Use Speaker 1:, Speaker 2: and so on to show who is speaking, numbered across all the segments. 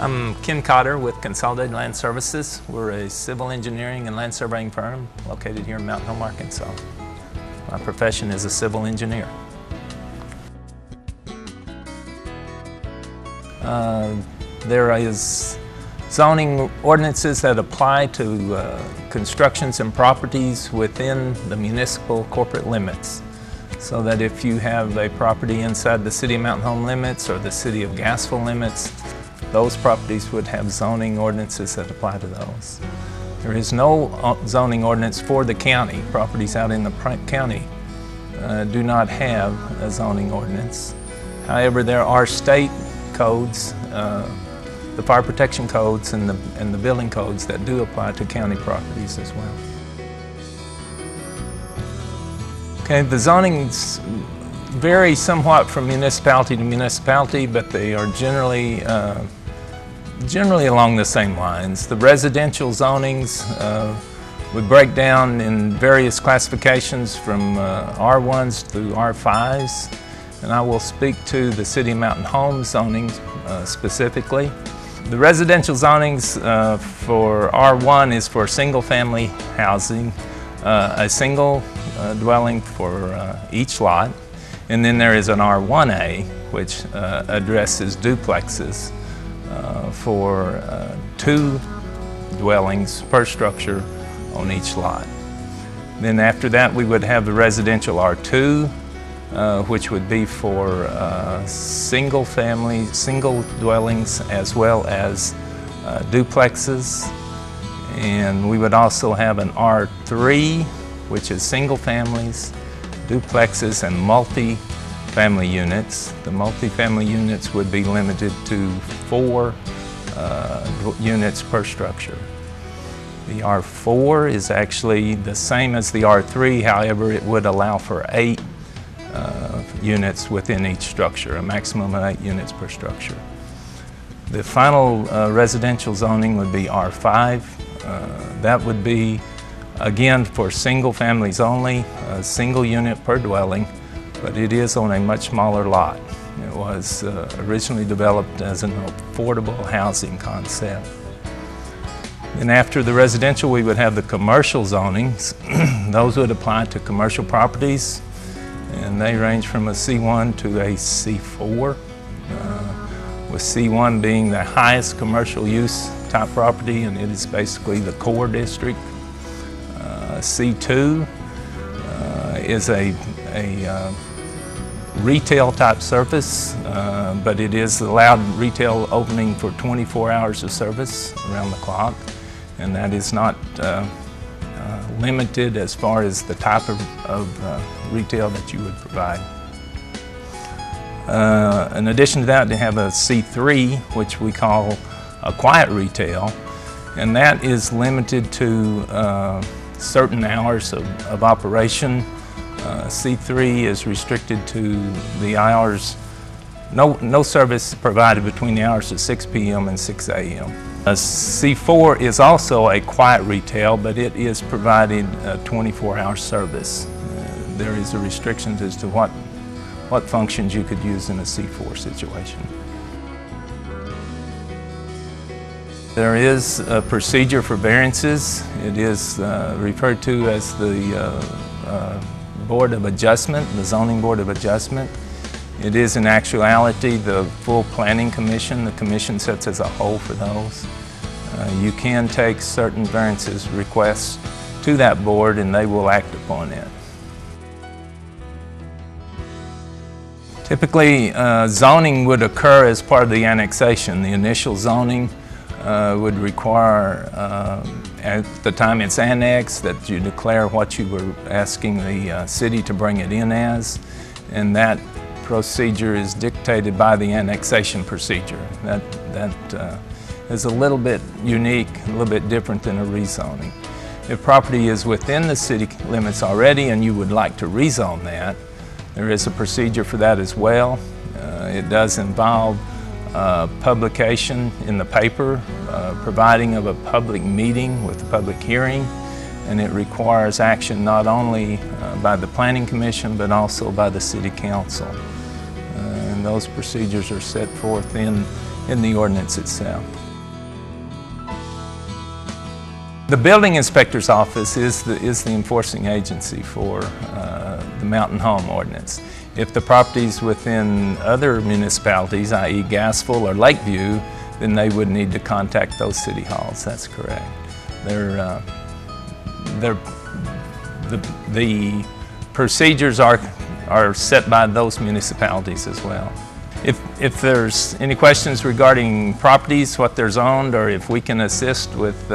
Speaker 1: I'm Ken Cotter with Consolidated Land Services. We're a civil engineering and land surveying firm located here in Mountain Home, Arkansas. My profession is a civil engineer. There is zoning ordinances that apply to constructions and properties within the municipal corporate limits. So that if you have a property inside the City of Mountain Home limits or the City of Gassville limits, those properties would have zoning ordinances that apply to those. There is no zoning ordinance for the county. Properties out in the county do not have a zoning ordinance. However, there are state codes, the fire protection codes and the building codes that do apply to county properties as well. Okay, the zonings vary somewhat from municipality to municipality, but they are generally along the same lines. The residential zonings would break down in various classifications from R1s through R5s, and I will speak to the City of Mountain Home zoning specifically. The residential zonings for R1 is for single-family housing, a single dwelling for each lot, and then there is an R1A which addresses duplexes for 2 dwellings per structure on each lot. Then after that we would have the residential R2, which would be for single dwellings as well as duplexes. And we would also have an R3, which is single families, duplexes, and multi-family units. The multi-family units would be limited to 4 units per structure. The R4 is actually the same as the R3, however it would allow for 8 units within each structure, a maximum of 8 units per structure. The final residential zoning would be R5. That would be, again, for single families only, a single unit per dwelling, but it is on a much smaller lot. It was originally developed as an affordable housing concept. And after the residential, we would have the commercial zonings. Those would apply to commercial properties, and they range from a C1 to a C4, with C1 being the highest commercial use type property, and it is basically the core district. C2 is a retail type service, but it is allowed retail opening for 24 hours of service around the clock, and that is not limited as far as the type of retail that you would provide. In addition to that, they have a C3, which we call a quiet retail, and that is limited to certain hours of operation. C3 is restricted to the hours, no service provided between the hours of 6 p.m. and 6 a.m. C4 is also a quiet retail, but it is providing a 24-hour service. There is a restriction as to what functions you could use in a C4 situation. There is a procedure for variances. It is referred to as the Board of Adjustment, the Zoning Board of Adjustment. It is in actuality the full Planning Commission. The Commission sets as a whole for those. You can take certain variances requests to that board and they will act upon it. Typically, zoning would occur as part of the annexation. The initial zoning would require, at the time it's annexed, that you declare what you were asking the city to bring it in as, and that procedure is dictated by the annexation procedure. That is a little bit unique, a little bit different than a rezoning. If property is within the city limits already and you would like to rezone that, there is a procedure for that as well. It does involve publication in the paper, providing of a public meeting with a public hearing, and it requires action not only by the Planning Commission but also by the City Council. and those procedures are set forth in the ordinance itself. The building inspector's office is the enforcing agency for the mountain home ordinance. If the property's within other municipalities, i.e. Gasville or Lakeview, then they would need to contact those city halls. That's correct. The procedures are set by those municipalities as well. If there's any questions regarding properties, what they're zoned, or if we can assist with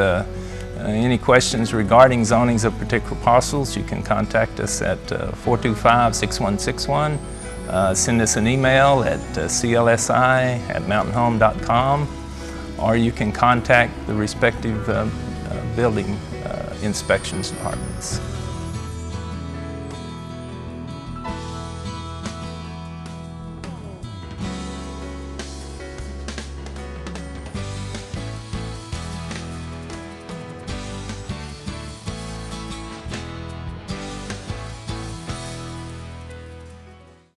Speaker 1: any questions regarding zonings of particular parcels, you can contact us at 425-6161. Send us an email at clsi@mountainhome.com, or you can contact the respective building inspections departments.